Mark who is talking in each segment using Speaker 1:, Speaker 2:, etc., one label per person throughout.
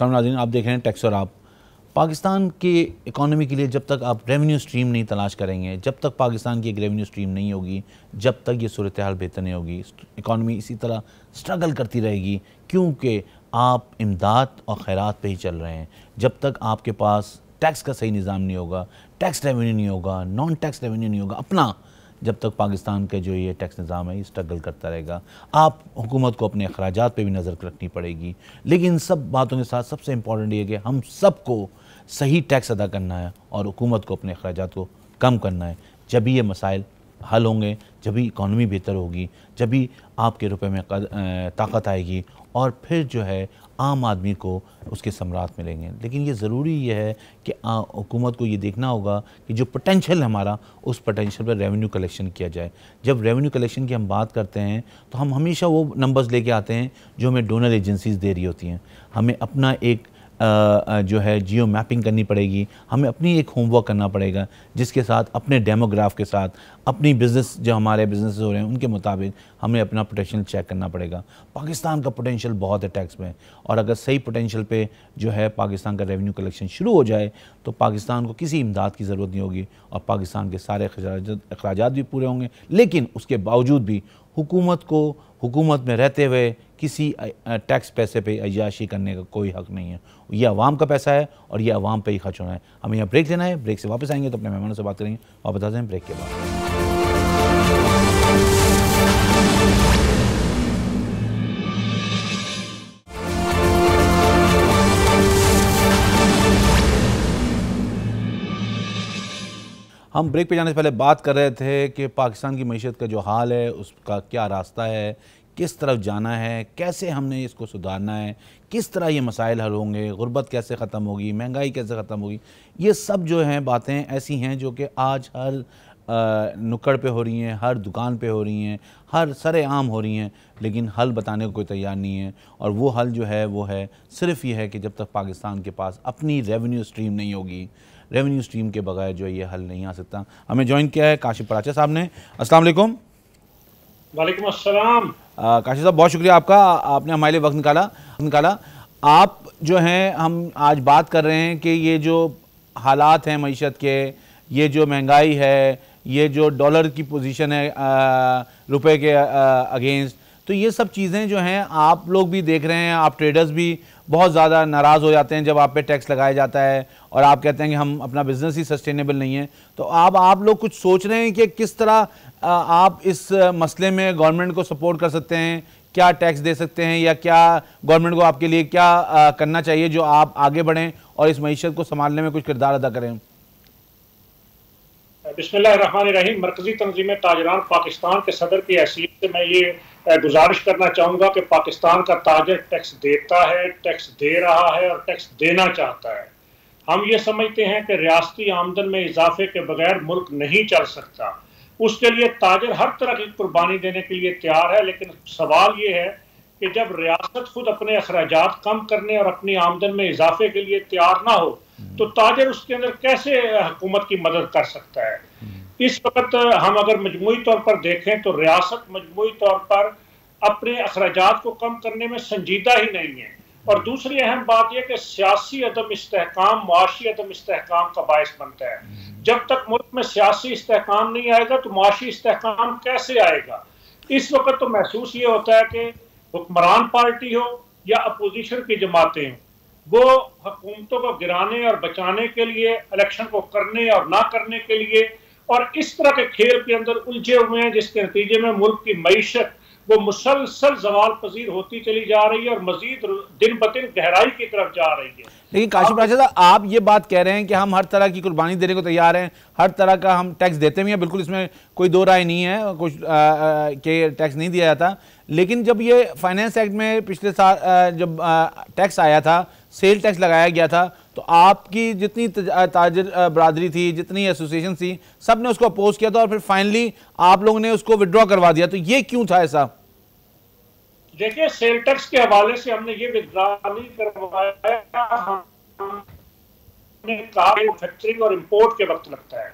Speaker 1: अस्सलाम नाज़रीन, आप देख रहे हैं टैक्स और आप। पाकिस्तान की इकॉनमी के लिए जब तक आप रेवेन्यू स्ट्रीम नहीं तलाश करेंगे, जब तक पाकिस्तान की एक रेवेन्यू स्ट्रीम नहीं होगी, जब तक ये सूरत हाल बेहतर नहीं होगी, इकॉनमी इसी तरह स्ट्रगल करती रहेगी, क्योंकि आप इमदाद और खैरात पे ही चल रहे हैं। जब तक आपके पास टैक्स का सही निज़ाम नहीं होगा, टैक्स रेवेन्यू नहीं होगा, नॉन टैक्स रेवेन्यू नहीं होगा अपना, जब तक पाकिस्तान का जो ये टैक्स निज़ाम है ये स्ट्रगल करता रहेगा। आप हुकूमत को अपने अखराजात पे भी नज़र रखनी पड़ेगी। लेकिन इन सब बातों के साथ सबसे इम्पॉर्टेंट ये कि हम सबको सही टैक्स अदा करना है और हुकूमत को अपने अखराजात को कम करना है। जब भी ये मसाइल हल होंगे, जब भी इकॉनमी बेहतर होगी, जब भी आपके रुपए में ताकत आएगी और फिर जो है आम आदमी को उसके समरात मिलेंगे। लेकिन ये ज़रूरी ये है कि हुकूमत को ये देखना होगा कि जो पोटेंशियल हमारा, उस पोटेंशियल पर रेवेन्यू कलेक्शन किया जाए। जब रेवेन्यू कलेक्शन की हम बात करते हैं तो हम हमेशा वो नंबर्स लेके आते हैं जो हमें डोनर एजेंसीज़ दे रही होती हैं। हमें अपना एक जो है जियो मैपिंग करनी पड़ेगी, हमें अपनी एक होमवर्क करना पड़ेगा, जिसके साथ अपने डेमोग्राफ के साथ अपनी बिज़नेस जो हमारे बिज़नेस हो रहे हैं उनके मुताबिक हमें अपना पोटेंशियल चेक करना पड़ेगा। पाकिस्तान का पोटेंशियल बहुत है टैक्स में, और अगर सही पोटेंशियल पे जो है पाकिस्तान का रेवेन्यू कलेक्शन शुरू हो जाए तो पाकिस्तान को किसी इमदाद की ज़रूरत नहीं होगी और पाकिस्तान के सारे अखराजात भी पूरे होंगे। लेकिन उसके बावजूद भी हुकूमत को हुकूमत में रहते हुए किसी टैक्स पैसे पे अय्याशी करने का कोई हक़ नहीं है। ये अवाम का पैसा है और ये अवाम पे ही खर्च होना है। हमें यहाँ ब्रेक लेना है, ब्रेक से वापस आएंगे तो अपने मेहमानों से बात करेंगे और बता दें ब्रेक के बाद। हम ब्रेक पे जाने से पहले बात कर रहे थे कि पाकिस्तान की मईशत का जो हाल है उसका क्या रास्ता है, किस तरफ जाना है, कैसे हमने इसको सुधारना है, किस तरह ये मसाइल हल होंगे, गुर्बत कैसे ख़त्म होगी, महंगाई कैसे ख़त्म होगी। ये सब जो हैं बातें ऐसी हैं जो कि आज हर नुक्कड़ पे हो रही हैं, हर दुकान पे हो रही हैं, हर सरेआम हो रही हैं, लेकिन हल बताने को कोई तैयार नहीं है। और वो हल जो है वो है सिर्फ़ ये है कि जब तक पाकिस्तान के पास अपनी रेवेन्यू स्ट्रीम नहीं होगी, रेवेन्यू स्ट्रीम के बगैर जो ये हल नहीं आ सकता। हमें ज्वाइन किया है काशिफ पराचा साहब ने। अस्सलाम वालेकुम।
Speaker 2: वालेकुम अस्सलाम।
Speaker 1: काशिफ साहब बहुत शुक्रिया आपका, आपने हमारे लिए वक्त निकाला। आप जो हैं, हम आज बात कर रहे हैं कि ये जो हालात हैं मईशत के, ये जो महंगाई है, ये जो डॉलर की पोजीशन है रुपए के अगेंस्ट, तो ये सब चीज़ें जो हैं आप लोग भी देख रहे हैं, आप ट्रेडर्स भी बहुत ज़्यादा नाराज़ हो जाते हैं जब आप पे टैक्स लगाया जाता है और आप कहते हैं कि हम अपना बिज़नेस ही सस्टेनेबल नहीं है। तो आप लोग कुछ सोच रहे हैं कि किस तरह आप इस मसले में गवर्नमेंट को सपोर्ट कर सकते हैं, क्या टैक्स दे सकते हैं या क्या गवर्नमेंट को आपके लिए क्या करना चाहिए जो आप आगे बढ़ें और इस मईशत को संभालने में कुछ किरदार अदा करें?
Speaker 2: बिस्मिल्लाहिर्रहमानिर्रहीम। मरकजी तंजीम ताजरान पाकिस्तान के सदर की हैसियत से मैं ये गुजारिश करना चाहूँगा कि पाकिस्तान का ताजर टैक्स देता है, टैक्स दे रहा है और टैक्स देना चाहता है। हम ये समझते हैं कि रियासती आमदन में इजाफे के बगैर मुल्क नहीं चल सकता। उसके लिए ताजर हर तरह की कुर्बानी देने के लिए तैयार है, लेकिन सवाल ये है कि जब रियासत खुद अपने अखराजात कम करने और अपनी आमदन में इजाफे के लिए तैयार ना हो तो ताजर उसके अंदर कैसे हुकूमत की मदद कर सकता है। इस वक्त हम अगर मजमूई तौर पर देखें तो रियासत मजमूई तौर पर अपने अखराजात को कम करने में संजीदा ही नहीं है। और दूसरी अहम बात यह कि सियासी अदम इस्तेहकाम मुआशी अदम इस्तेहकाम का बायस बनता है। जब तक मुल्क में सियासी इस्तेहकाम नहीं आएगा तो मुआशी इस्तेहकाम कैसे आएगा। इस वक्त तो महसूस ये होता है कि हुक्मरान पार्टी हो या अपोजिशन की जमातें हों, वो हुकूमतों को गिराने और बचाने के लिए, इलेक्शन को करने और ना करने के लिए और इस तरह के खेल के अंदर उलझे हुए हैं, जिसके नतीजे में मुल्क की मईशत वो मुसलसल जवाल पजीर होती चली जा रही है और मजीद दिन ब दिन गहराई की तरफ जा रही है।
Speaker 1: लेकिन काशिफ पराचा साहब, आप ये बात कह रहे हैं कि हम हर तरह की कुर्बानी देने को तैयार हैं, हर तरह का हम टैक्स देते भी हैं, बिल्कुल इसमें कोई दो राय नहीं है कुछ कि टैक्स नहीं दिया जाता। लेकिन जब ये फाइनेंस एक्ट में पिछले साल जब टैक्स आया था, सेल टैक्स लगाया गया था, तो आपकी जितनी ताजर बरादरी थी, जितनी एसोसिएशन थी, सब ने उसको अपोज किया था और फिर फाइनली आप लोगों ने उसको विड्रॉ करवा दिया। तो ये क्यों था ऐसा?
Speaker 2: देखिए, सेल टैक्स के हवाले से हमने ये विड्रॉ नहीं करवाया। हमने कहा मैन्युफैक्चरिंग और इंपोर्ट के वक्त लगता है।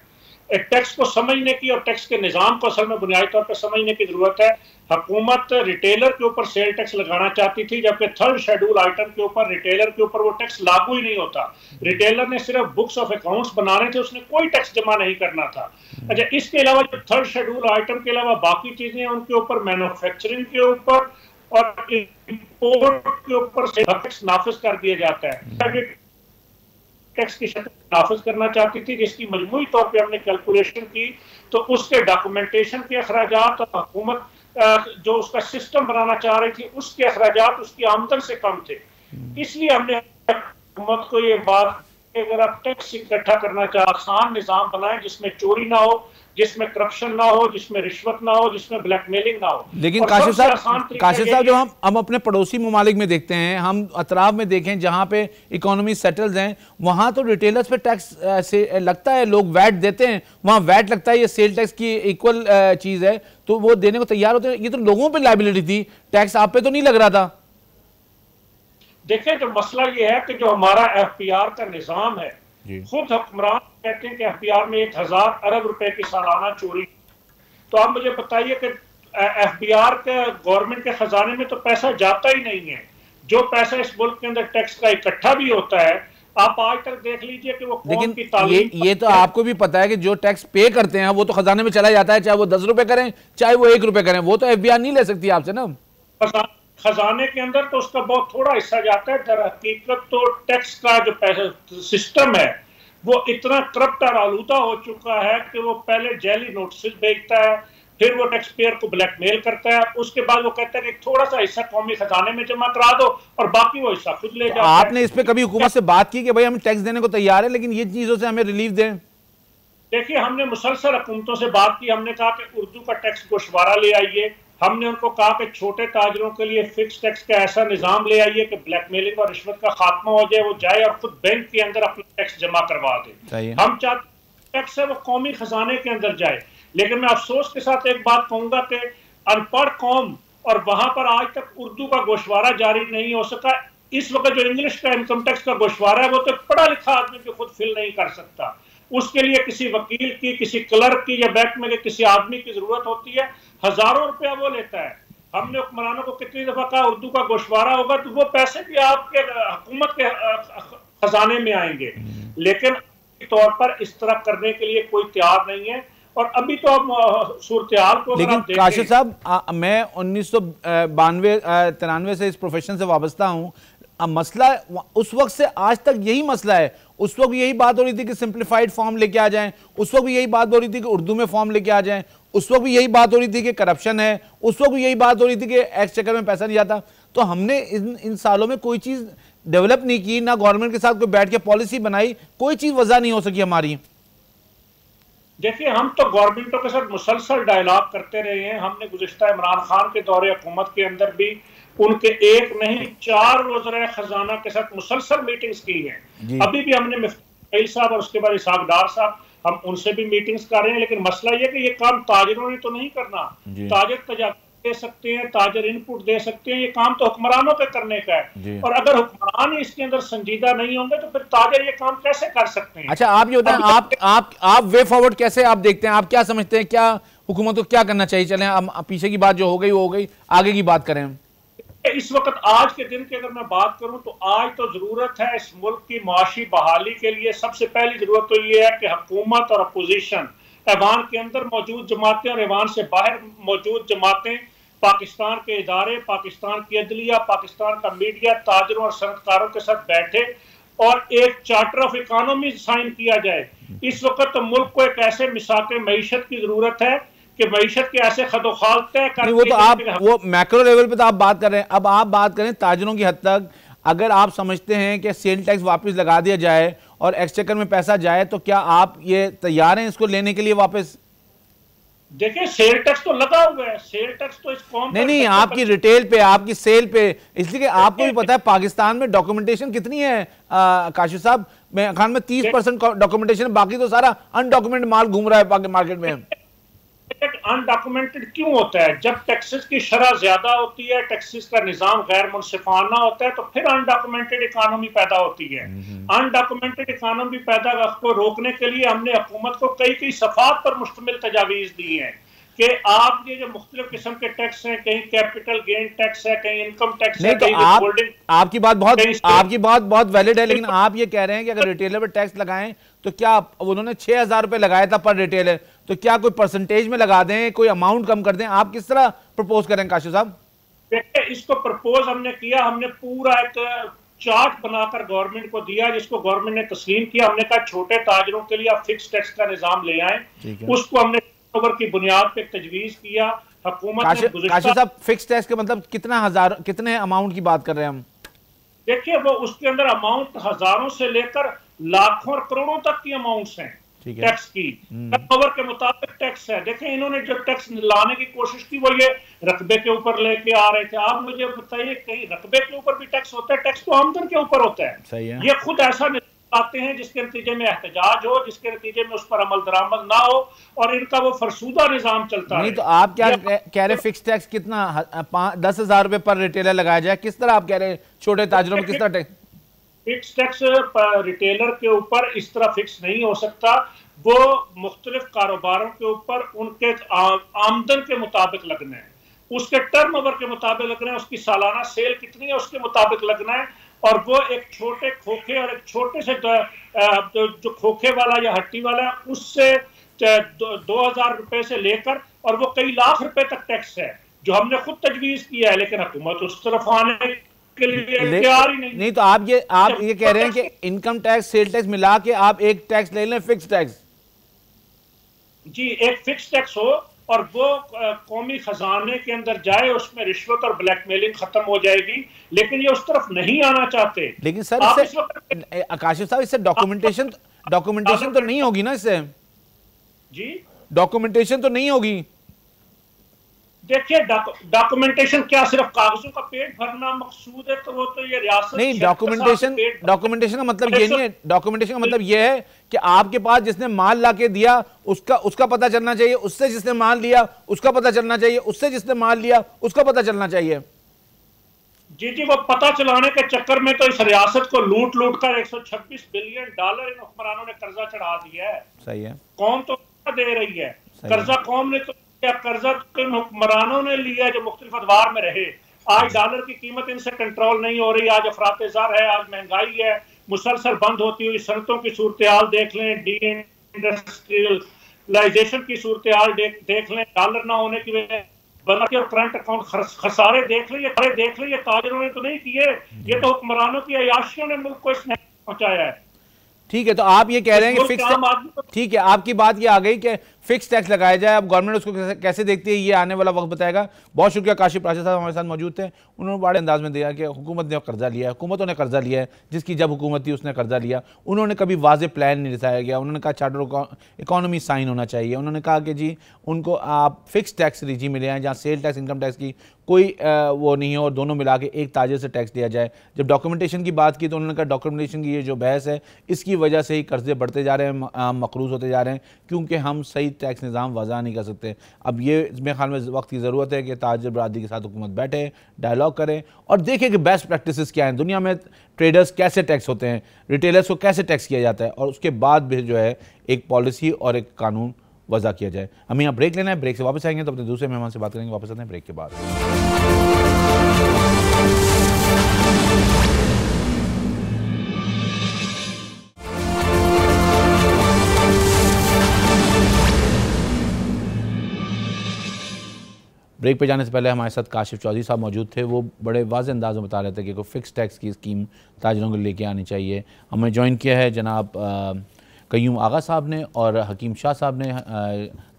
Speaker 2: एक टैक्स को समझने की और टैक्स के निजाम को असल में बुनियादी तौर पर समझने की जरूरत है। हुकूमत रिटेलर के ऊपर सेल टैक्स लगाना चाहती थी, जबकि थर्ड शेड्यूल आइटम के ऊपर रिटेलर के ऊपर वो टैक्स लागू ही नहीं होता। रिटेलर ने सिर्फ बुक्स ऑफ अकाउंट्स बनाने थे, उसने कोई टैक्स जमा नहीं करना था। अच्छा, इसके अलावा जो थर्ड शेड्यूल आइटम के अलावा बाकी चीजें हैं, उनके ऊपर मैन्युफैक्चरिंग के ऊपर और इंपोर्ट के ऊपर से टैक्स नाफिज कर दिया जाता है। टैक्स की शक्ल नाफिज करना चाहती थी, जिसकी मजमूई तौर पे हमने कैलकुलेशन की तो उसके डॉक्यूमेंटेशन के अखराजात और हुकूमत जो उसका सिस्टम बनाना चाह रही थी उसके अखराजात उसकी आमदन से कम थे। इसलिए हमने हुकूमत को ये बात, अगर आप टैक्स इकट्ठा करना चाह, आसान निजाम बनाएं जिसमें चोरी ना हो, जिसमें करप्शन ना हो, जिसमें रिश्वत ना हो, जिसमें ब्लैकमेलिंग ना हो।
Speaker 1: लेकिन काशिफ साहब जो हम अपने पड़ोसी ममालिक में देखते हैं, हम अतराफ में देखें जहां पे इकोनॉमी सेटल्स हैं, वहां तो रिटेलर्स पे टैक्स से लगता है, लोग वैट देते हैं, वहां वैट लगता है, ये सेल टैक्स की इक्वल चीज है, तो वो देने को तैयार होते हैं। ये तो लोगों पे लायबिलिटी थी, टैक्स आप पे तो नहीं लग रहा था।
Speaker 2: देखिए, जो मसला ये है कि जो हमारा एफपीआर का निजाम है, खुद हुक्मरान कहते हैं कि एफपीआर में 1000 अरब रुपए की सालाना चोरी। तो आप मुझे बताइए कि एफपीआर के गवर्नमेंट के खजाने में तो पैसा जाता ही नहीं है। जो पैसा इस मुल्क के अंदर टैक्स का इकट्ठा भी होता है, आप आज तक देख लीजिए कि वो कौन की तालीम।
Speaker 1: ये तो आपको भी पता है कि जो टैक्स पे करते हैं वो तो खजाने में चला जाता है, चाहे वो 10 रुपए करें चाहे वो 1 रुपए करें, वो तो एफबीआर नहीं ले सकती आपसे ना।
Speaker 2: खजाने के अंदर तो उसका बहुत थोड़ा हिस्सा जाता है। दर हकीकत तो टैक्स का जो पैसा सिस्टम है वो इतना करप्ट और आलूदा हो चुका है कि वो पहले जेली नोटिस भेजता है, फिर वो टैक्स पेयर को ब्लैकमेल करता है, उसके बाद वो कहता है कि थोड़ा सा हिस्सा कौमी खजाने में जमा करा दो और बाकी वो हिस्सा खुद ले जाता है।
Speaker 1: आपने इस पे कभी हुकूमत से बात की कि भाई हम टैक्स देने को तैयार है, लेकिन ये चीजों से हमें रिलीफ दें?
Speaker 2: देखिए, हमने मुसलसल हुकूमतों से बात की। हमने कहा कि उर्दू का टैक्स गोशवारा ले आइए। हमने उनको कहा कि छोटे ताजरों के लिए फिक्स टैक्स का ऐसा निजाम ले आइए कि ब्लैकमेलिंग और रिश्वत का खात्मा हो जाए, वो जाए और खुद बैंक के अंदर अपना टैक्स जमा करवा दे। हम चाहते टैक्स है वो कौमी खजाने के अंदर जाए। लेकिन मैं अफसोस के साथ एक बात कहूंगा कि अनपढ़ कौम और वहां पर आज तक उर्दू का गोशवारा जारी नहीं हो सका। इस वक्त जो इंग्लिश का इनकम टैक्स का गोशवारा है वो तो पढ़ा लिखा आदमी भी खुद फिल नहीं कर सकता। उसके लिए किसी वकील की, किसी क्लर्क की या बैंक में किसी आदमी की जरूरत होती है। हजारों रुपया वो लेता है। हमने हुक्मरानों को कितनी दफा कहा उर्दू का गोशवारा होगा तो वो पैसे भी आपके हुकूमत के खजाने में आएंगे, लेकिन तौर पर इस तरह करने के लिए कोई तैयार नहीं है। और अभी तो अब सूरत हाल को,
Speaker 1: लेकिन काशिफ साहब, मैं 1992-93 से इस प्रोफेशन से वाबस्ता हूं। अब मसला उस वक्त से आज तक यही मसला है। उस वक्त यही बात हो रही थी कि सिंप्लीफाइड फॉर्म लेके आ जाएं, उस वक्त भी यही बात हो रही थी कि उर्दू में फॉर्म लेके आ जाएं, उस वक्त भी यही बात हो रही थी कि करप्शन है, उस वक्त भी यही बात हो रही थी कि एक्सचेकर में पैसा नहीं जाता। तो हमने इन सालों में कोई चीज डेवलप नहीं की, ना गवर्नमेंट के साथ कोई बैठ के पॉलिसी बनाई, कोई चीज वजह नहीं हो सकी हमारी।
Speaker 2: देखिए, हम तो गवर्नमेंटों के साथ मुसलसल डायलॉग करते रहे हैं। हमने गुज़िश्ता इमरान खान के दौरे हुकूमत के अंदर भी उनके एक नहीं 4 वज़ीर खजाना के साथ मुसलसल मीटिंग्स की हैं। अभी भी हमने मुफ्ती साहब और उसके बाद इसहाक डार साहब, हम उनसे भी मीटिंग्स कर रहे हैं। लेकिन मसला ये कि ये काम ताजरों ने तो नहीं करना। ताजर तजावीज़ दे सकते हैं, ताजर इनपुट दे सकते हैं, ये काम तो हुक्मरानों के करने का है। और अगर हुक्मरान ही इसके अंदर संजीदा नहीं होंगे तो फिर ताजर ये काम कैसे कर सकते हैं?
Speaker 1: अच्छा, आप ये बताएं, आप वे फॉरवर्ड कैसे आप देखते हैं? आप क्या समझते हैं, क्या हुकूमत को क्या करना चाहिए? चलें, हम पीछे की बात जो हो गई वो हो गई, आगे की बात करें।
Speaker 2: इस वक्त आज के दिन की अगर मैं बात करूं तो आज तो जरूरत है इस मुल्क की माशी बहाली के लिए। सबसे पहली जरूरत तो ये है कि हुकूमत और अपोजिशन, ऐवान के अंदर मौजूद जमातें और ऐवान से बाहर मौजूद जमातें, पाकिस्तान के इदारे, पाकिस्तान की अदलिया, पाकिस्तान का मीडिया, ताजरों और सनतकारों के साथ बैठे और एक चार्टर ऑफ इकोनॉमी साइन किया जाए। इस वक्त तो मुल्क को एक ऐसे मिसाक मईशत की जरूरत है कि मईशत के ऐसे खदोखाल तय कर,
Speaker 1: वो तो आप वो मैक्रो लेवल पे तो आप बात कर रहे हैं। अब आप बात करें ताजरों की हद तक, अगर आप समझते हैं कि सेल टैक्स वापस लगा दिया जाए और एक्सचेकर में पैसा जाए, तो क्या आप ये तैयार हैं इसको लेने के लिए वापस?
Speaker 2: देखिए, सेल टैक्स तो लगा हुआ है। सेल टैक्स तो इस कौम
Speaker 1: नहीं, आपकी रिटेल पे, आपकी सेल पे, इसलिए कि आपको भी पता है पाकिस्तान में डॉक्यूमेंटेशन कितनी है काशिफ साहब, में खान में 30% डॉक्यूमेंटेशन, बाकी तो सारा अनडॉक्यूमेंटेड माल घूम रहा है मार्केट में।
Speaker 2: अनडॉक्यूमेंटेड क्यों होता है? जब टैक्सेस की शरह ज्यादा होती है, टैक्सेस का निजाम गैर मुनसिफाना होता है, तो फिर अनडॉक्यूमेंटेड इकानमी पैदा होती है। अनडॉक्यूमेंटेड इकानमी पैदा को रोकने के लिए हमने हुकूमत को कई सफात पर मुश्तमिल तजावीज दी हैं। कि आप ये जो मुख्तलिफ किस्म के टैक्स हैं, कहीं कैपिटल गेन टैक्स है, कहीं इनकम टैक्स है,
Speaker 1: नहीं, तो आपकी बात बहुत वैलिड है, लेकिन आप ये कह रहे हैं कि अगर रिटेलर पर टैक्स लगाएं तो क्या उन्होंने 6,000 रुपए लगाया था पर रिटेलर, तो क्या कोई परसेंटेज में लगा दें, कोई अमाउंट कम कर दें? आप किस तरह प्रपोज करें काशिफ साहब?
Speaker 2: देखिए, इसको प्रपोज हमने किया, हमने पूरा एक चार्ट बनाकर गवर्नमेंट को दिया, जिसको गवर्नमेंट ने तस्लीम किया। हमने कहा छोटे ताजरों के लिए आप फिक्स टैक्स का निजाम ले आए, उसको हमने की बुनियाद पे तजवीज किया। हुकूमत ने
Speaker 1: काशिफ साहब, फिक्स टैक्स का मतलब कितने अमाउंट की बात कर रहे हैं हम?
Speaker 2: देखिए, वो उसके अंदर अमाउंट हजारों से लेकर लाखों और करोड़ों तक की अमाउंट्स हैं टैक्स की, टर्नओवर के मुताबिक टैक्स है। देखिए, इन्होंने जो टैक्स लाने की कोशिश की वो ये रकबे के ऊपर लेके आ रहे थे। आप मुझे बताइए, कहीं रकबे के ऊपर भी टैक्स होता है? टैक्स तो आमदन के ऊपर होता है।
Speaker 1: सही है।
Speaker 2: ये खुद ऐसा आते हैं जिसके नतीजे में एहतजाज हो, जिसके नतीजे में उस पर अमल दरामद ना हो और इनका वो फरसूदा निजाम चलता है।
Speaker 1: तो आप क्या कह रहे, फिक्स टैक्स कितना 10,000 रुपए पर रिटेलर लगाया जाए? किस तरह आप कह रहे हैं छोटे ताजरों में किस तरह टैक्स?
Speaker 2: फिक्स टैक्स रिटेलर के ऊपर इस तरह फिक्स नहीं हो सकता। वो मुख्तलिफ कारोबारों के ऊपर उनके आमदन के मुताबिक लगना है, उसके टर्नओवर के मुताबिक लगना है, उसकी सालाना सेल कितनी है उसके मुताबिक लगना है। और वो एक छोटे खोखे और एक छोटे से जो खोखे वाला या हट्टी वाला है, उससे 2,000 रुपए से लेकर और वो कई लाख रुपए तक टैक्स है जो हमने खुद तजवीज किया है, लेकिन हुकूमत उस तरफ आने के लिए तैयार ही नहीं।
Speaker 1: तो आप ये कह रहे हैं कि इनकम टैक्स, सेल टैक्स मिला के आप एक टैक्स ले लें, फिक्स टैक्स?
Speaker 2: जी, एक फिक्स टैक्स हो और वो कौमी खजाने के अंदर जाए, उसमें रिश्वत और ब्लैकमेलिंग खत्म हो जाएगी। लेकिन ये उस तरफ नहीं आना चाहते।
Speaker 1: लेकिन सर, इससे काशिफ साहब, इससे डॉक्यूमेंटेशन तो नहीं होगी ना? इससे
Speaker 2: जी
Speaker 1: डॉक्यूमेंटेशन तो नहीं होगी।
Speaker 2: देखिए, डॉक्यूमेंटेशन क्या सिर्फ कागजों का पेट भरना मकसूद है? तो वो तो ये रियासत
Speaker 1: नहीं, डॉक्यूमेंटेशन का मतलब ये नहीं है। डॉक्यूमेंटेशन का मतलब ये है कि आपके पास जिसने माल लाके दिया उसका पता चलना चाहिए, उससे जिसने माल लिया उसका पता चलना चाहिए, उससे जिसने माल लिया उसका पता चलना चाहिए।
Speaker 2: जी, वो पता चलाने के चक्कर में तो इस रियासत को लूट कर 126 बिलियन डॉलर इन हुक्मरानों ने कर्जा चढ़ा दिया है।
Speaker 1: सही है।
Speaker 2: कौम तो दे रही है कर्जा, कौम ने तो कर्जा इन हुक्मरानों ने लिया जो मुख्तलिफ अदवार में रहे। आज डॉलर की कीमत इनसे कंट्रोल नहीं हो रही, आज अफरात-ए-ज़र है, आज महंगाई है, मुसलसल बंद होती हुई सनतों की सूरत हाल देख लें, डी इंडस्ट्रियलाइजेशन की सूरत हाल देख लें, डॉलर ना होने की वजह और करंट अकाउंट खसारे देख लें। ये ताजरों ने तो नहीं किए, ये तो हुक्मरानों की अयाशियों ने मुल्क को इसने पहुंचाया है।
Speaker 1: ठीक है, तो आप ये कह रहे हैं कि फिक्स, ठीक है, आपकी बात ये आ गई कि फिक्स टैक्स लगाया जाए। अब गवर्नमेंट उसको कैसे देखती है ये आने वाला वक्त बताएगा। बहुत शुक्रिया काशिफ राशिद साहब हमारे साथ मौजूद थे। उन्होंने बड़े अंदाज में दिया कि हुकूमत ने कर्जा लिया है, हुकूमतों ने कर्जा लिया है, जिसकी जब हुकूमत थी उसने कर्जा लिया। उन्होंने कभी वाज़ेह प्लान नहीं दिखाया गया। उन्होंने कहा चार्टर इकॉनमी साइन होना चाहिए। उन्होंने कहा कि जी उनको आप फिक्स टैक्स रिजीम में ले आएँ जहाँ सेल टैक्स, इनकम टैक्स की कोई वो नहीं है और दोनों मिला के एक ताजर से टैक्स दिया जाए। जब डॉक्यूमेंटेशन की बात की तो उन्होंने कहा डॉक्यूमेंटेशन की ये जो बहस है इसकी वजह से ही कर्जे बढ़ते जा रहे हैं, मकरूज होते जा रहे हैं, क्योंकि हम सही टैक्स निज़ाम वज़ा नहीं कर सकते। अब ये मेरे ख्याल में वक्त की ज़रूरत है कि ताजर बरादरी के साथ हुकूमत बैठे, डायलॉग करें और देखें कि बेस्ट प्रैक्टिसेस क्या हैं दुनिया में, ट्रेडर्स कैसे टैक्स होते हैं, रिटेलर्स को कैसे टैक्स किया जाता है, और उसके बाद भी जो है एक पॉलिसी और एक कानून वज़ा किया जाए। हमें यहाँ ब्रेक लेना है, ब्रेक से वापस आएंगे तो अपने दूसरे मेहमान से बात करेंगे। वापस आते हैं ब्रेक के बाद। ब्रेक पे जाने से पहले हमारे साथ काशिफ चौधरी साहब मौजूद थे। वो बड़े वाज़ेह अंदाज़ में बता रहे थे कि कोई फिक्स टैक्स की स्कीम ताजरों को लेके आनी चाहिए। हमें ज्वाइन किया है जनाब कयूम आगा साहब ने और हकीम शाह साहब ने।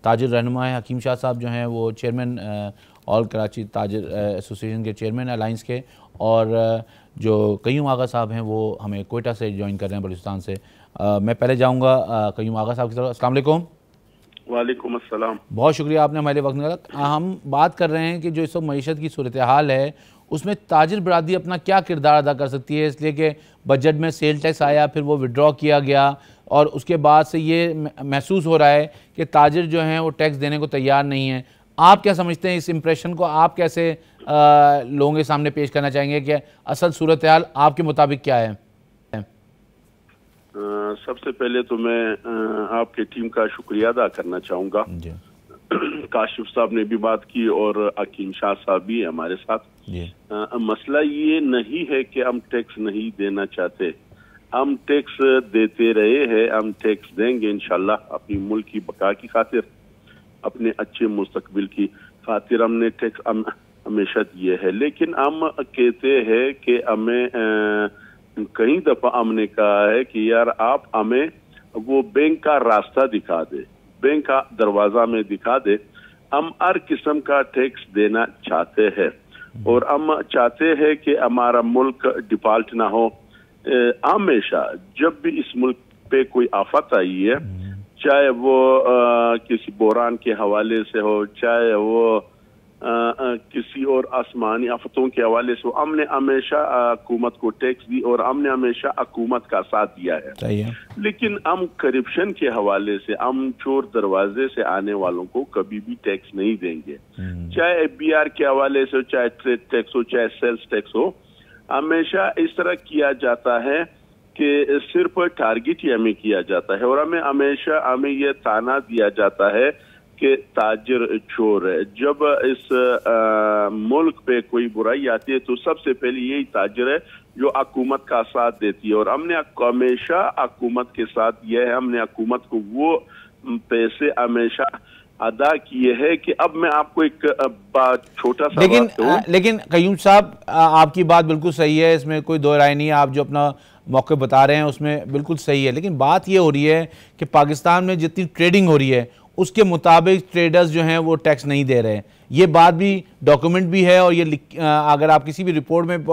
Speaker 1: ताजिर रहनुमा है हकीम शाह साहब, जो हैं वो चेयरमैन ऑल कराची ताजिर एसोसिएशन के चेयरमैन अलाइंस के, और जो कयूम आगा साहब हैं वो हमें कोयटा से ज्वाइन कर रहे हैं, बलूचिस्तान से। मैं पहले जाऊँगा कयूम आगा साहब की तरफ। अस्सलाम वालेकुम।
Speaker 3: वालेकुम अस्सलाम।
Speaker 1: बहुत शुक्रिया आपने हमारे वक्त निकाला। हम बात कर रहे हैं कि जो इस वक्त मईशत की सूरत हाल है उसमें ताजिर बरादरी अपना क्या किरदार अदा कर सकती है, इसलिए कि बजट में सेल टैक्स आया, फिर वो विड्रॉ किया गया और उसके बाद से ये महसूस हो रहा है कि ताजिर जो हैं वो टैक्स देने को तैयार नहीं है। आप क्या समझते हैं, इस इम्प्रेशन को आप कैसे लोगों के सामने पेश करना चाहेंगे कि असल सूरत हाल आपके मुताबिक क्या है?
Speaker 3: सबसे पहले तो मैं आपकी टीम का शुक्रिया अदा करना चाहूँगा काशिफ साहब ने भी बात की और हकीम शाह साहब भी हमारे साथ। मसला ये नहीं है कि हम टैक्स नहीं देना चाहते, हम टैक्स देते रहे हैं, हम टैक्स देंगे इंशाल्लाह अपनी मुल्क की बका की खातिर, अपने अच्छे मुस्तकबिल की खातिर हमने टैक्स हमेशा दिए है। लेकिन हम कहते हैं कि हमें कई दफा हमने कहा है कि यार आप हमें वो बैंक का रास्ता दिखा दे, बैंक का दरवाजा में दिखा दे। हम हर किस्म का टैक्स देना चाहते हैं और हम चाहते हैं कि हमारा मुल्क डिफॉल्ट ना हो। हमेशा जब भी इस मुल्क पे कोई आफत आई है, चाहे वो किसी बोरान के हवाले से हो, चाहे वो किसी और आसमानी आफतों के हवाले से, हमने हमेशा हुकूमत को टैक्स दी और हमने हमेशा हुकूमत का साथ दिया है। लेकिन हम करप्शन के हवाले से, हम चोर दरवाजे से आने वालों को कभी भी टैक्स नहीं देंगे, चाहे FBR के हवाले से, चाहे ट्रेड टैक्स हो, चाहे सेल्स टैक्स हो। हमेशा इस तरह किया जाता है कि सिर्फ टारगेट ही हमें किया जाता है और हमें हमेशा ये ताना दिया जाता है कि ताजिर चोर है। जब इस मुल्क पे कोई बुराई आती है तो सबसे पहले यही ताजिर है जो हुकूमत का साथ देती है और हमने हमेशा हुकूमत के साथ दिया है। हमने हुकूमत को वो पैसे हमेशा अदा किए हैं कि अब मैं आपको एक बात छोटा सा
Speaker 1: लेकिन कयूम साहब, आपकी बात बिल्कुल सही है, इसमें कोई दो राय नहीं है। आप जो अपना मौके बता रहे हैं उसमें बिल्कुल सही है, लेकिन बात ये हो रही है कि पाकिस्तान में जितनी ट्रेडिंग हो रही है उसके मुताबिक ट्रेडर्स जो हैं वो टैक्स नहीं दे रहे हैं। ये बात भी डॉक्यूमेंट भी है और ये अगर आप किसी भी रिपोर्ट में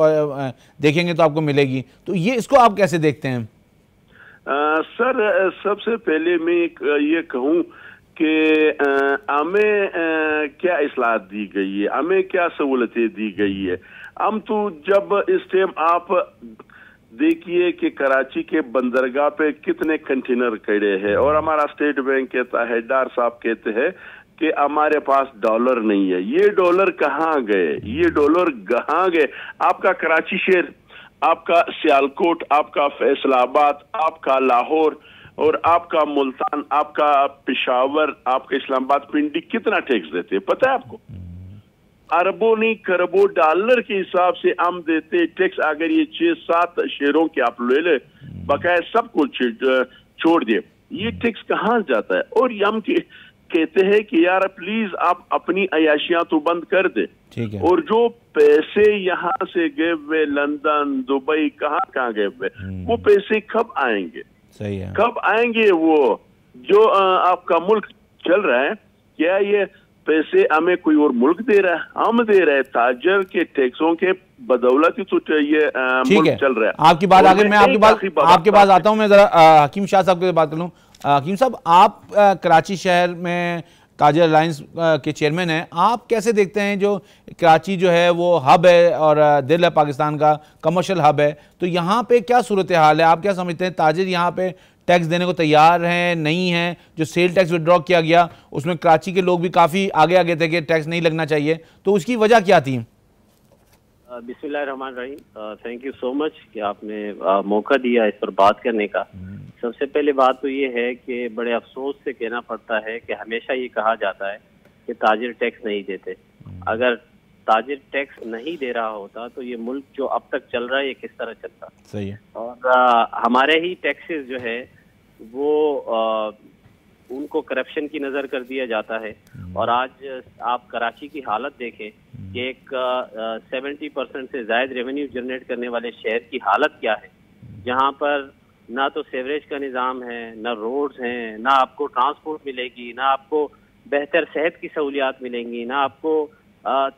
Speaker 1: देखेंगे तो आपको मिलेगी। तो ये इसको आप कैसे देखते हैं?
Speaker 3: सर, सबसे पहले मैं ये कहूँ कि हमें क्या इस्लाह दी गई है, हमें क्या सहूलतें दी गई है। हम तो जब इस टाइम आप देखिए कि कराची के बंदरगाह पे कितने कंटेनर खड़े हैं और हमारा स्टेट बैंक कहता है, डार साहब कहते हैं कि हमारे पास डॉलर नहीं है। ये डॉलर कहाँ गए? ये डॉलर कहाँ गए? आपका कराची शहर, आपका सियालकोट, आपका फैसलाबाद, आपका लाहौर और आपका मुल्तान, आपका पेशावर, आपका इस्लामाबाद, पिंडी कितना टैक्स देते हैं पता है आपको? अरबों नहीं खरबों डॉलर के हिसाब से हम देते टैक्स। अगर ये 6-7 शहरों के आप ले ले बकाया सब कुछ छोड़ दिए, ये टैक्स कहाँ जाता है? और हम कहते हैं कि यार प्लीज आप अपनी अयाशियां तो बंद कर दे, ठीक है। और जो पैसे यहाँ से गए हुए लंदन, दुबई, कहाँ गए हुए, वो पैसे कब आएंगे?
Speaker 1: सही है,
Speaker 3: कब आएंगे? वो जो आपका मुल्क चल रहा है, क्या ये पैसे हमें कोई और मुल्क दे रहा है? हम दे रहे हैं ताजर के टैक्सों के बदौलत ही तो ये मुल्क चल रहा है।
Speaker 1: आपकी बात आगे मैं आपके पास आता हूं। मैं जरा हकीम शाह साहब से बात कर लूं। हकीम साहब, आप कराची शहर में ताजर अलायंस के चेयरमैन हैं, आप कैसे देखते हैं जो कराची जो है वो हब है और दिल है पाकिस्तान का, कमर्शियल हब है, तो यहाँ पे क्या सूरत हाल है? आप क्या समझते हैं, ताजिर यहाँ पे टैक्स देने को तैयार हैं, नहीं हैं? जो सेल टैक्स विड्रॉ किया गया उसमें कराची के लोग भी काफ़ी आगे थे कि टैक्स नहीं लगना चाहिए, तो उसकी वजह क्या थी?
Speaker 4: बिस्मिल्लाहिर्रहमानिर्रहीम, थैंक यू सो मच कि आपने मौका दिया इस पर बात करने का। सबसे पहले बात तो ये है कि बड़े अफसोस से कहना पड़ता है कि हमेशा ये कहा जाता है कि ताजिर टैक्स नहीं देते। अगर ताजिर टैक्स नहीं दे रहा होता तो ये मुल्क जो अब तक चल रहा है ये किस तरह चलता?
Speaker 1: सही है।
Speaker 4: और हमारे ही टैक्सेस जो है वो उनको करप्शन की नज़र कर दिया जाता है। और आज आप कराची की हालत देखें कि एक 70% से ज़ायद रेवेन्यू जनरेट करने वाले शहर की हालत क्या है, जहाँ पर ना तो सेवरेज का निज़ाम है, ना रोड्स हैं, ना आपको ट्रांसपोर्ट मिलेगी, ना आपको बेहतर सेहत की सहूलियात मिलेंगी, ना आपको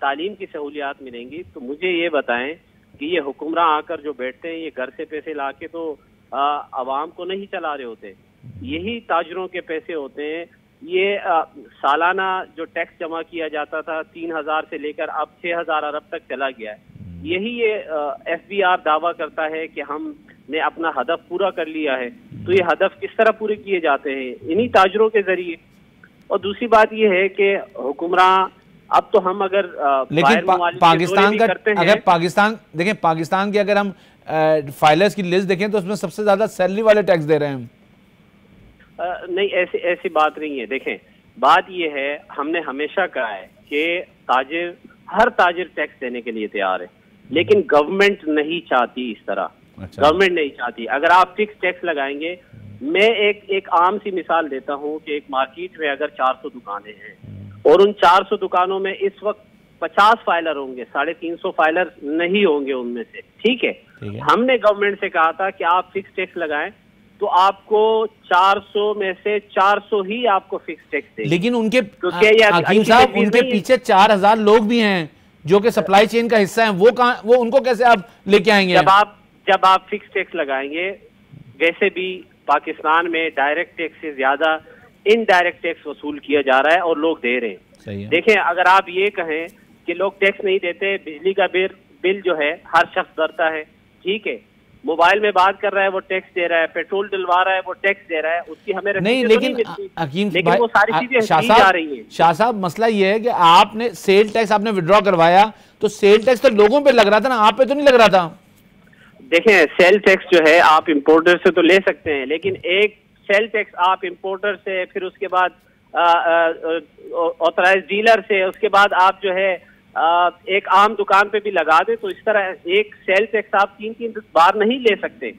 Speaker 4: तालीम की सहूलियात मिलेंगी। तो मुझे ये बताएं कि ये हुक्मरान आकर जो बैठते हैं ये घर से पैसे ला के तो आवाम को नहीं चला रहे होते, यही ताजरों के पैसे होते हैं। ये सालाना जो टैक्स जमा किया जाता था 3000 से लेकर अब 6000 अरब तक चला गया है। यही ये FBR दावा करता है कि हमने अपना हदफ पूरा कर लिया है। तो ये हदफ किस तरह पूरे किए जाते हैं? इन्हीं ताजरों के जरिए। और दूसरी बात ये है कि हुक्मरान अब तो हम अगर
Speaker 1: लेकिन पाकिस्तान का अगर पाकिस्तान देखें, पाकिस्तान के अगर हम फाइलर्स की लिस्ट देखें तो उसमें सबसे ज्यादा सैलरी वाले टैक्स दे रहे हैं।
Speaker 4: नहीं, ऐसी बात नहीं है। देखें, बात ये है, हमने हमेशा कहा है कि हर ताजिर टैक्स देने के लिए तैयार है, लेकिन गवर्नमेंट नहीं चाहती इस तरह।
Speaker 1: अच्छा।
Speaker 4: गवर्नमेंट नहीं चाहती। अगर आप फिक्स टैक्स लगाएंगे, मैं एक आम सी मिसाल देता हूँ कि एक मार्केट में अगर 400 दुकानें हैं और उन 400 दुकानों में इस वक्त 50 फाइलर होंगे, 350 फाइलर नहीं होंगे उनमें से, ठीक है। हमने गवर्नमेंट से कहा था कि आप फिक्स टैक्स लगाएं तो आपको 400 में से 400 ही आपको फिक्स टैक्स देंगे।
Speaker 1: लेकिन उनके
Speaker 4: तो हकीम
Speaker 1: साहब उनके पीछे 4000 लोग भी हैं जो कि सप्लाई चेन का हिस्सा हैं, वो उनको कैसे आप लेके आएंगे?
Speaker 4: जब आप फिक्स टैक्स लगाएंगे, वैसे भी पाकिस्तान में डायरेक्ट टैक्स से ज्यादा इनडायरेक्ट टैक्स वसूल किया जा रहा है और लोग दे रहे हैं।
Speaker 1: सही है।
Speaker 4: देखें, अगर आप ये कहें कि लोग टैक्स नहीं देते, बिजली का बिल जो है हर शख्स भरता है, ठीक है, मोबाइल में बात कर रहा है वो टैक्स दे रहा है, पेट्रोल डलवा रहा है वो टैक्स दे रहा है, उसकी हमें
Speaker 1: नहीं, लेकिन हकीम
Speaker 4: लेकिन वो सारी चीजें जा रही हैं।
Speaker 1: शाह साहब, मसला ये है कि आपने सेल टैक्स आपने विड्रॉ करवाया तो सेल टैक्स तो लोगों पे लग रहा था ना, आप पे तो नहीं लग रहा था।
Speaker 4: देखें, सेल टैक्स जो है आप इंपोर्टर से तो ले सकते हैं, लेकिन एक सेल टैक्स आप इंपोर्टर से, फिर उसके बाद ऑथराइज डीलर से, उसके बाद आप जो है एक आम दुकान पे भी लगा दे, तो इस तरह एक सेल टैक्स आप 3-3 बार नहीं ले सकते।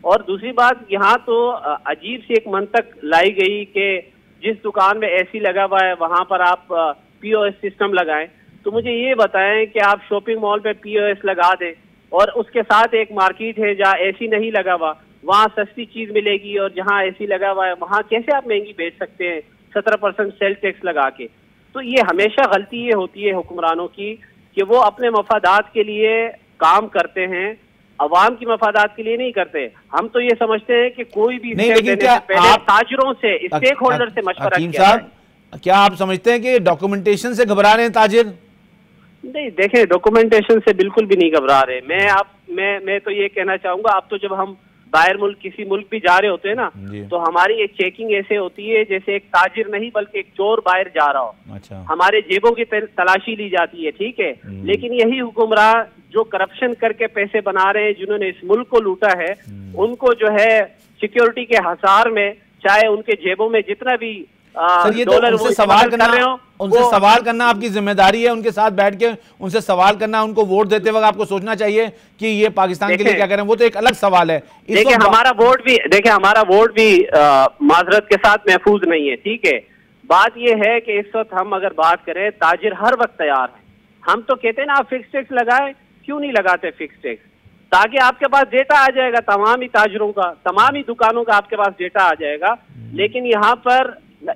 Speaker 4: और दूसरी बात, यहाँ तो अजीब सी एक मंतक लाई गई कि जिस दुकान में एसी लगा हुआ है वहां पर आप पीओएस सिस्टम लगाएं। तो मुझे ये बताएं कि आप शॉपिंग मॉल पे पीओएस लगा दें और उसके साथ एक मार्केट है जहाँ एसी नहीं लगा हुआ, वहाँ सस्ती चीज मिलेगी, और जहाँ एसी लगा हुआ है वहाँ कैसे आप महंगी बेच सकते हैं 17% सेल टैक्स लगा के? तो ये हमेशा गलती ये होती है हुक्मरानों की कि वो अपने मफादात के लिए काम करते हैं, अवाम की मफादात के लिए नहीं करते। हम तो ये समझते हैं कि कोई भी
Speaker 1: नहीं, लेकिन क्या
Speaker 4: पहले ताजिरों से, स्टेक होल्डर से मशवरा किया जाए।
Speaker 1: क्या आप समझते हैं कि डॉक्यूमेंटेशन से घबरा रहे हैं ताजिर?
Speaker 4: नहीं, देखें, डॉक्यूमेंटेशन से बिल्कुल भी नहीं घबरा रहे। मैं तो ये कहना चाहूंगा, अब तो जब हम बाहर मुल्क किसी मुल्क भी जा रहे होते हैं ना, तो हमारी एक चेकिंग ऐसे होती है जैसे एक ताजिर नहीं बल्कि एक चोर बाहर जा रहा हो।
Speaker 1: अच्छा।
Speaker 4: हमारे जेबों की तलाशी ली जाती है, ठीक है, लेकिन यही हुक्मरान जो करप्शन करके पैसे बना रहे हैं, जिन्होंने इस मुल्क को लूटा है, उनको जो है सिक्योरिटी के हसार में, चाहे उनके जेबों में जितना भी
Speaker 1: ये तो उनसे सवाल करना आपकी जिम्मेदारी है, उनके साथ बैठ के उनसे सवाल करना, उनको वोट देते वक्त आपको सोचना चाहिए कि ये पाकिस्तान के लिए क्या करें, वो तो एक अलग सवाल है।
Speaker 4: देखिए, हमारा वोट भी माजरत के साथ महफूज नहीं है, ठीक है। बात ये है कि इस वक्त हम अगर बात करें, ताजिर हर वक्त तैयार है। हम तो कहते हैं ना, आप फिक्स टैक्स लगाए, क्यों नहीं लगाते फिक्स टैक्स? ताकि आपके पास डेटा आ जाएगा तमाम ही ताजिरों का, तमाम ही दुकानों का आपके पास डेटा आ जाएगा। लेकिन यहाँ पर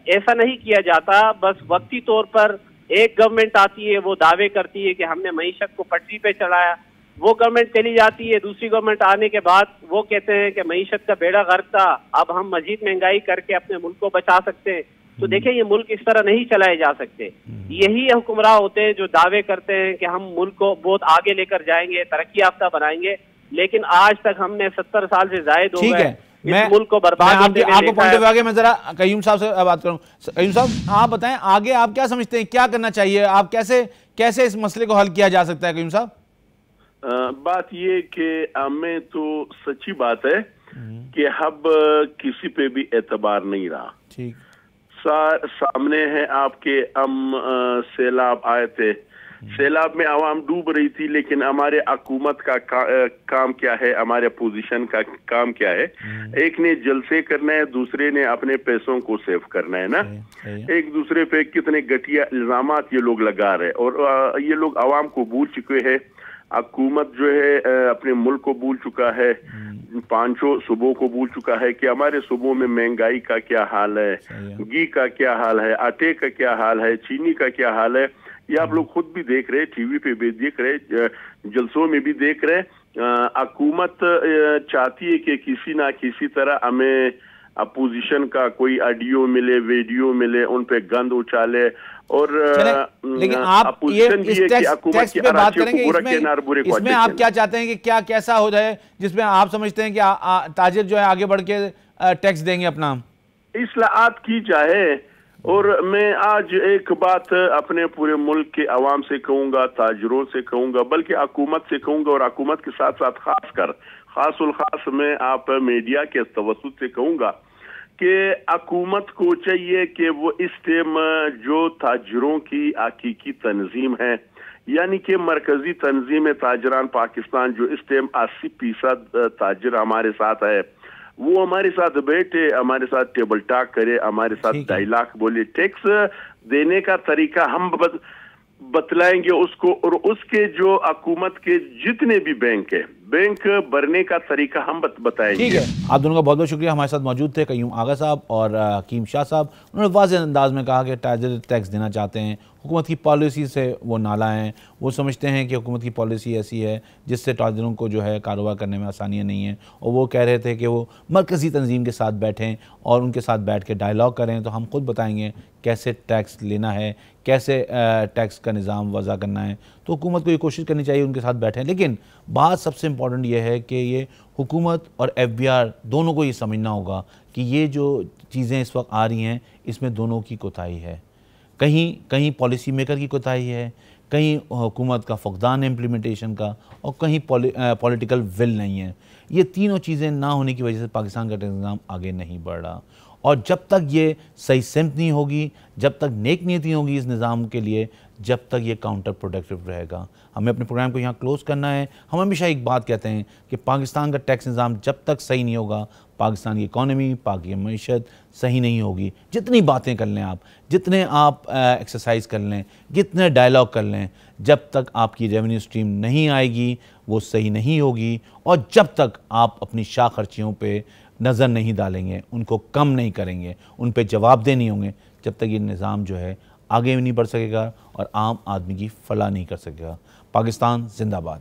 Speaker 4: ऐसा नहीं किया जाता। बस वक्ती तौर पर एक गवर्नमेंट आती है, वो दावे करती है कि हमने मईशत को पटरी पे चढ़ाया, वो गवर्नमेंट चली जाती है, दूसरी गवर्नमेंट आने के बाद वो कहते हैं कि मईशत का बेड़ा गर्क था, अब हम मजीद महंगाई करके अपने मुल्क को बचा सकते हैं। तो देखिए, ये मुल्क इस तरह नहीं चलाए जा सकते। यही हुक्मरान होते हैं जो दावे करते हैं कि हम मुल्क को बहुत आगे लेकर जाएंगे, तरक्की याफ्ता बनाएंगे, लेकिन आज तक हमने 70 साल से ज्यादा हो गए इस मुल्क को बर्बाद होते हुए
Speaker 1: आपको पॉइंट ऑफ व्यू आगे मैं जरा कयूम साहब से बात करूं। कयूम साहब, आप बताएं आगे आप क्या समझते हैं, क्या करना चाहिए, आप कैसे इस मसले को हल किया जा सकता है? कयूम साहब,
Speaker 3: बात ये कि हमें तो सच्ची बात है कि अब किसी पे भी एतबार नहीं रहा।
Speaker 1: ठीक,
Speaker 3: सामने है आपके, हम सैलाब आए थे, सैलाब में आवाम डूब रही थी, लेकिन हमारे हुकूमत का काम क्या है, हमारे अपोजिशन का काम क्या है? एक ने जलसे करना है, दूसरे ने अपने पैसों को सेव करना है ना। एक दूसरे पे कितने घटिया इल्जामात ये लोग लगा रहे, और ये लोग आवाम को भूल चुके हैं। हुकूमत जो है अपने मुल्क को भूल चुका है, पांचों सूबों को भूल चुका है कि हमारे सूबों में महंगाई का क्या हाल है, घी का क्या हाल है, आटे का क्या हाल है, चीनी का क्या हाल है। ये आप लोग खुद भी देख रहे, टीवी पे भी देख रहे, जलसों में भी देख रहे। हुकूमत चाहती है कि किसी ना किसी तरह हमें अपोजिशन का कोई ऑडियो मिले, वीडियो मिले, उन पे गंद उछाले। और
Speaker 1: लेकिन आप ये इस टैक्स पे बात करेंगे, इसमें आप क्या चाहते हैं कि क्या कैसा हो जाए जिसमें आप समझते हैं कि ताजिर जो है आगे बढ़ के टैक्स देंगे अपना?
Speaker 3: इस्लाहात की जाए। और मैं आज एक बात अपने पूरे मुल्क के अवाम से कहूंगा, ताजिरों से कहूंगा, बल्कि हुकूमत से कहूंगा, और हुकूमत के साथ साथ खास उल खास में आप मीडिया के तवस्सुत से कहूंगा कि हुकूमत को चाहिए कि वो इस टाइम जो ताजरों की हकीकी तंजीम है, यानी कि मरकजी तंजीम ताजरान पाकिस्तान, जो इस टाइम 80% ताजर हमारे साथ है, वो हमारे साथ बैठे, हमारे साथ टेबल टॉक करे, हमारे साथ डायलॉग बोले, टैक्स देने का तरीका हम बतलाएंगे उसको, और उसके जो हुकूमत के जितने भी बैंक है, बैंक भरने का तरीका हम बताएंगे।
Speaker 1: ठीक है, आप दोनों का बहुत बहुत शुक्रिया। हमारे साथ मौजूद थे कयूम आगा साहब और हकीम शाह साहब। उन्होंने वाज़ेह अंदाज में कहा कि ताजर टैक्स देना चाहते हैं, हुकूमत की पॉलिसी से वो नाला हैं, वो समझते हैं कि हुकूमत की पॉलिसी ऐसी है जिससे ताजरों को जो है कारोबार करने में आसानियाँ नहीं हैं, और वो कह रहे थे कि वो मरकज़ी तंजीम के साथ बैठें और उनके साथ बैठ के डायलॉग करें, तो हम खुद बताएंगे कैसे टैक्स लेना है, कैसे टैक्स का निज़ाम वज़ा करना है। तो हुकूमत को ये कोशिश करनी चाहिए उनके साथ बैठें, लेकिन बात सबसे इम्पॉर्टेंट ये है कि ये हुकूमत और FBI दोनों को ये समझना होगा कि ये जो चीज़ें इस वक्त आ रही हैं इसमें दोनों की कोताही है। कहीं पॉलिसी मेकर की कोताही है, कहीं हुकूमत का फुकदान है इम्प्लीमेंटेशन का, और कहीं पॉलिटिकल विल नहीं है। ये तीनों चीज़ें ना होने की वजह से पाकिस्तान का निज़ाम आगे नहीं बढ़ रहा, और जब तक ये सही सिमत नहीं होगी, जब तक नेक नीयती होगी इस निज़ाम के लिए, जब तक ये काउंटर प्रोडक्टिव रहेगा। हमें अपने प्रोग्राम को यहाँ क्लोज़ करना है। हम हमेशा एक बात कहते हैं कि पाकिस्तान का टैक्स निज़ाम जब तक सही नहीं होगा, पाकिस्तान की इकॉनमी, पाकि मईशत सही नहीं होगी। जितनी बातें कर लें आप, जितने आप एक्सरसाइज कर लें, जितने डायलॉग कर लें, जब तक आपकी रेवेन्यू स्ट्रीम नहीं आएगी वो सही नहीं होगी, और जब तक आप अपनी शाह खर्चियों पे नज़र नहीं डालेंगे, उनको कम नहीं करेंगे, उन पे जवाबदेह नहीं होंगे, जब तक ये निज़ाम जो है आगे नहीं बढ़ सकेगा और आम आदमी की फलाह नहीं कर सकेगा। पाकिस्तान जिंदाबाद।